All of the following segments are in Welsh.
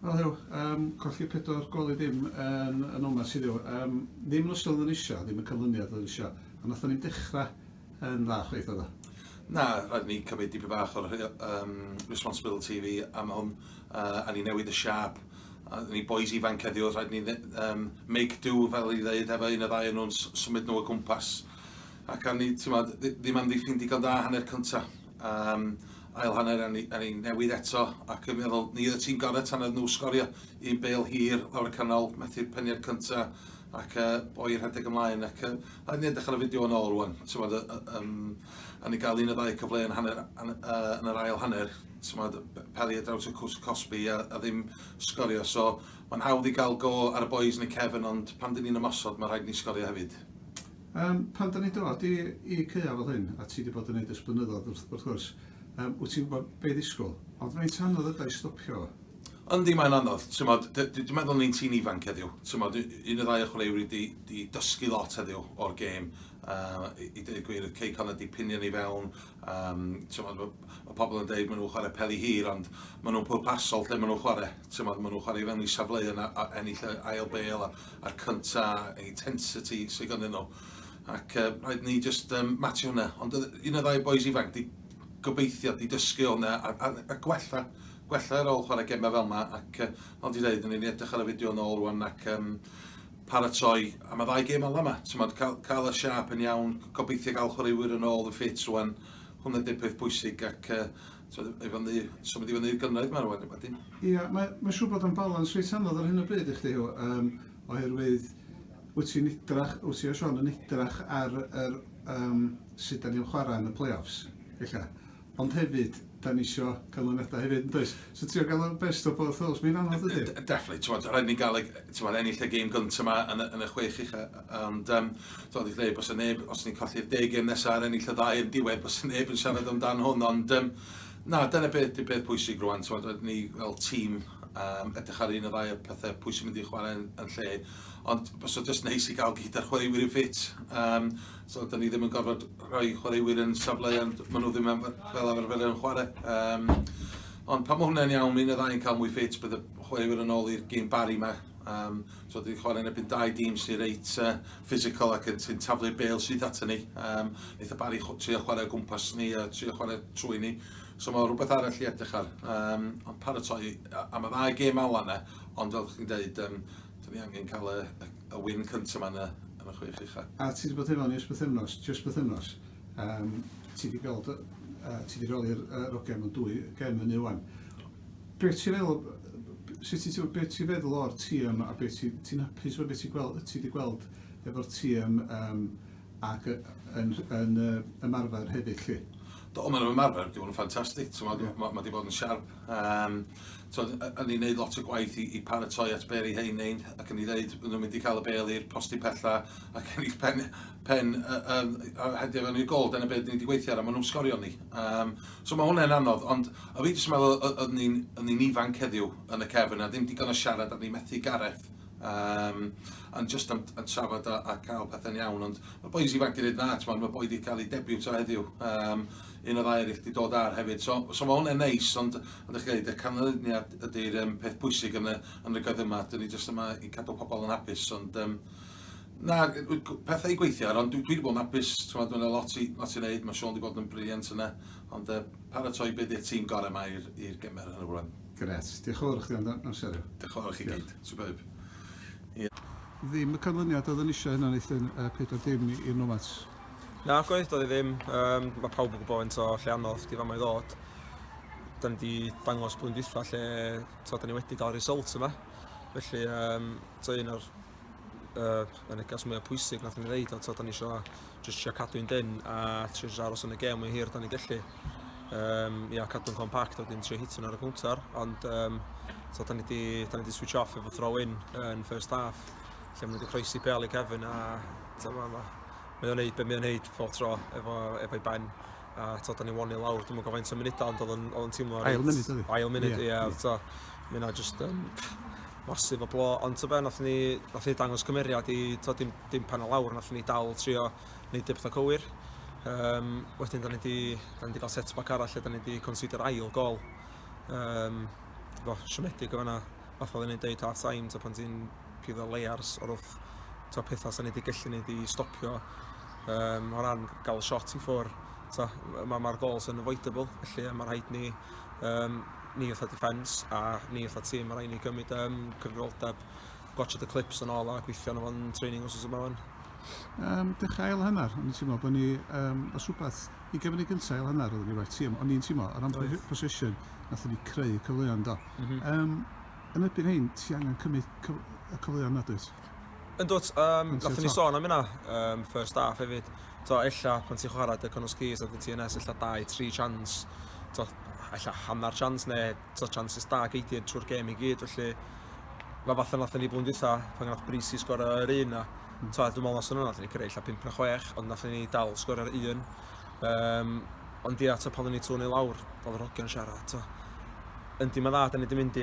Wel yw, colli 4 gol i ddim yn oma sydd yw. Ddim yn ystod yn isio, ddim yn canlyniad yn isio. A nath ni'n dechrau yn dda chweith o dda. Na, rhaid ni cymryd dipyn bach o'r responsibility fi am hwn. A ni newid y siap. A ni boys ifanc heddiw, rhaid ni make do fel i ddeud efo un o ddau nhw'n symud nhw o gwmpas. Ac a ni, ddim am ddiffyn digon da hanner cynta. Ail hanner a ni newid eto, ac yn meddwl ni oedd y tîm gorau tan oedd nhw sgorio un bêl hir lawr y canol, methu'r penniad cynta, ac boi rhedeg ymlaen, ac a ni edrych ar y fideo yn ôl rwan. A ni gael un o ddau cyfle yn yr ail hanner, peli ar draws y Cosby a ddim sgorio, so mae'n hawdd i gael go ar y boys yn y cefn, ond pan dyn ni'n ymosod, mae rhaid ni sgorio hefyd. Pan da ni dod i Caea fel hyn, a ti wedi bod yn neud ysblynyddoedd wrth gwrs, wyt ti'n gwybod be ddisgwyl, ond mae'n anodd ydau stopio? Yndi, mae'n anodd. Dwi'n meddwl ni'n tîn ifanc heddiw. Un o ddau o chwaraewyr wedi dysgu lot heddiw o'r gêm. I dweud gwir, Cei Conor wedi pinio ni fewn. Mae pobl yn dweud maen nhw'n chwarae peli hir, ond maen nhw'n pwrpasol lle maen nhw'n chwarae. Maen nhw'n chwarae fewn i safleoedd a ennill ail bêl a'r cynta, intensity sy'n gynnyn nhw. Ac rhaid ni just matio hwnna. Ond un o ddau boys ifanc di gobeithio di dysgu hwnna a gwella ar ôl chwarae gemau fel yma, ac fel di dweud, ni'n edrych ar y fideo yn ôl rwan ac paratoi am y ddau gêm al yma. Cael y siap yn iawn, gobeithio gael chwaraewyr yn ôl y ffit rwan, hwnna ydy'r peth bwysig, ac symud i fyny'r gynraedd yma rwan. Ia, mae'n siŵr bod yn balans reit anodd ar hyn o bryd i chdi, oherwydd wyt ti'n o Sion yn edrach ar sut da ni'n chwarae yn y play-offs, ond hefyd, da ni isio canlyniadau hefyd yn does. So ti'n gael y best o both those, mi'n anodd ydy? Definitely, rhaid ni gael ennill y gêm gyntaf yma yn y chwech ucha. Ond, dwi'n dweud, os ni'n colli'r 10 gêm nesaf ar ennill y ddau yn diwedd, bos neb yn siarad amdan hwn, ond na, dyna beth pwysig rwan. Rhaid ni fel tîm edrych ar un o ddau o pethau pwysig mynd i chwarae yn lle. Ond bos o jyst neis i gael gyda'r chwaraewyr i'w ffit. Da ni ddim yn gorfod rhoi chwaraewyr yn safle, ond maen nhw ddim fel arfer yn chwarae. Ond pan mae hwnna'n iawn, mi'n y ddau'n cael mwy ffit, bydd y chwaraewyr yn ôl i'r gêm bari yma. Dwi'n chwarae yn ebyn 2 dîm sy'n reit physical ac yn taflu'r bêl sydd ato ni. Neith y bari trio chwarae o gwmpas ni a trio chwarae trwy ni. So mae rhywbeth arall i edrych ar. Ond paratoi am y 2 gêm ala yna, ond fel chi'n dweud, ni angen cael y win cyntaf yma yn y chwech ucha. A ti wedi bod efo ni just bythefnos. Ti wedi roli'r rogem yn 2 gem yn ywan. Beth ti'n feddwl o'r tîm a beth ti'n hapus o beth ti wedi gweld efo'r tîm ac yn ymarfer hefyd chi? Mae'n ymarfer, wedi bod yn ffantastig, mae wedi bod yn siarp. Ni'n gwneud lot o gwaith i paratoi at Berry Heinain, ac yn ei dweud nhw'n mynd i cael y bêl i'r posti pella, ac yn eich pen hedio fewn i'r gol, dyna beth ni wedi gweithio ar, a maen nhw'n sgorio ni. So mae hwnna'n anodd, ond a fi jyst yn meddwl oedd ni'n ifanc heddiw yn y cefn, a ddim digon o siarad a ni methu Gareth. Yn just am trafod a cael pethau'n iawn, ond mae boys ifanc wedi dweud na, mae boi wedi cael ei debiwt o heddiw. Un o ddau eraill wedi dod ar hefyd. So mae hwnna'n neis, ond ydych chi'n dweud, y canlyniad ydy'r peth bwysig yn y gydd yma. Dyn ni jyst yma i cadw pobl yn hapus, ond na, pethau i gweithio ar, ond dwi wedi bod yn hapus, dwi'n lot i wneud, mae Sean wedi bod yn briliant yna, ond paratoi beth i'r tîm gorau yma i'r gemer yn y bron. Gret, diolch yn fawr chdi am serio. Diolch yn fawr chi gyd, superb. Ddim y canlyniad oedd yn eisiau hynna neithyn 4 dim i'r Nomads? Na, gwaith oedd i ddim. Mae pawb yn gwybod faint o lle anodd di fama i ddod. Da ni wedi dangos blwyddyn dwytha lle da ni wedi cael result yma. Felly, un o'r neges mwyaf pwysig nath ni ddeud, da ni eisiau cadw'n dyn a trio aros yn y gêm mwy hir da ni gallu. Cadw'n compact a wedyn trio hitio'n ar y cwntar, ond da ni wedi switch off efo throw-in yn first half, lle maen nhw wedi croesi bel i Kevin a mae o'n neud be mae o'n neud pob tro efo'i ben. A da ni won i lawr, dwi'n gwybod faint o munudau, ond oedd yn teimlo... Ail munud ydi? Ail munud, ie. Mae yna just masif o blo, ond nath ni dangos cymeriad i dim pan o lawr, nath ni dal trio wneud pethau cywir. Wedyn, da ni wedi cael setback arall lle da ni wedi consider ail gol. Siomedig o fanna, fath oedden ni'n deud half-time, pan ti'n piddo layers o'r wrth pethau sy'n wedi gallu ni i stopio o ran gael shot i ffwr. Mae'r gols yn avoidable, felly mae'n rhaid ni ni fatha defence a ni fatha tîm, mae'n rhaid ni gymryd cyfrifoldeb, gwachod y clips yn ôl a gweithio yn o'n training os yma fan. Dechrau ail hanner, o'n i'n teimlo bod ni, os rhywbeth, i gefn i gyntaf ail hanner oedden ni wedi tîm, o'n i'n teimlo, ar ran position, nath ni creu cyfleoedd do. Yn erbyn hyn, ti angen cymryd y cyfleoedd nad wyt? Yndwt, nath ni sôn am hynna, first half hefyd. Ella, pan ti'n chwarae dy Connors Keys a dy TNS, ella 2-3 chance, ella hanner chance neu chances da geidiad trwy'r gêm i gyd, felly mae fath nath ni blwyddyn dwytha, pan nath Brisi sgorio yr un a dwi'n meddwl nos yna nath ni creu ella 5-6, ond nath ni dal sgorio'r un. Ond ia, pan ni tŵn i lawr, oedd yr hogiau'n siarad. Yndi mae dda, da ni wedi mynd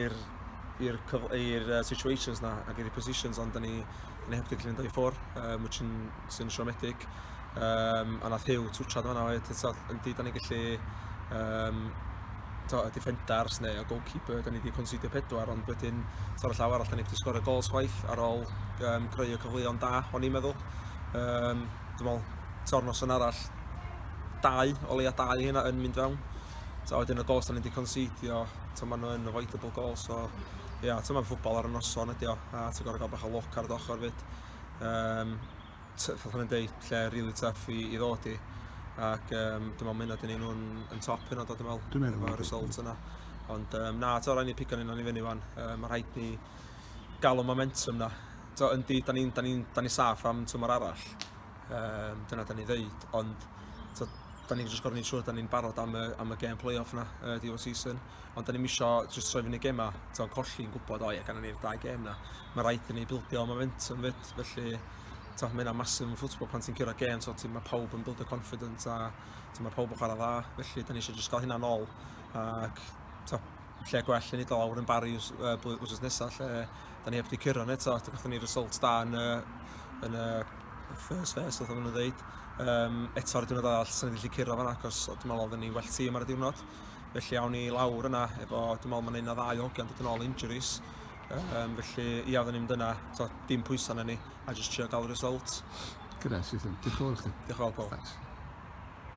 i'r situations na ac i'r positions, ond da ni heb di gallu dod i ffwr, which sy'n siomedig. A nath Hugh twtsiad fan'na oed, yndi da ni gallu defenders neu a goalkeeper, da ni wedi considio 4, ond wedyn ar y llaw arall da ni wedi sgorio gols chwaith ar ôl creu y cyfleoedd da, o'n i'n meddwl. Dwi'n meddwl, tornos yn arall 2, o leia 2 hynna yn mynd fewn. Wedyn y gols da ni wedi considio, maen nhw'n avoidable goals, so ia, mae'n ffwbol ar y noson ydi o, a ti'n gorfod gael bach o loc ar y dochr fyd. Fath o'n dweud, lle really tough i ddod i. Ac dwi'n meddwl mynd ydyn nhw'n top hynna, dwi'n meddwl, efo'r result yna. Ond na, rhaid ni pigo ni'n fyny fan. Mae rhaid ni gael o momentum na. Yndi, da ni saff am tymor arall. Dyna da ni ddeud, ond da ni'n just gorfod ni'n siŵr da ni'n barod am y game play-off na, diwedd season. Ond da ni'n misio just troi fyny gema, colli'n gwybod o'i gan ni'r 2 game na. Mae rhaid ni bildio momentum fyd, felly mae yna masif yn ffwtbol pan ti'n cyrraedd gêm, mae pawb yn buildio confidence a mae pawb yn chwarae dda, felly da ni eisiau just gael hynna nôl ac lle gwell yn iddo lawr yn Bari wsos nesaf lle da ni heb di cyrraedd eto, gathon ni results da yn y first phase, oedd nhw'n dweud. Eto ar y diwrnod arall, sy'n ni'n gallu cyrraedd fan'na, cos dwi'n meddwl oedden ni well tîm ar y diwrnod. Felly awn ni lawr yna, efo dwi'n meddwl mae'n un o 2 hogiau'n dod yn ôl injuries. Felly, ia, oedden ni'n dyna, dim pwysan yn ni, a just trio gael y results. Gyda, sy'n. Diolch yn fawr chdi. Diolch yn fawr, Paul. Thanks.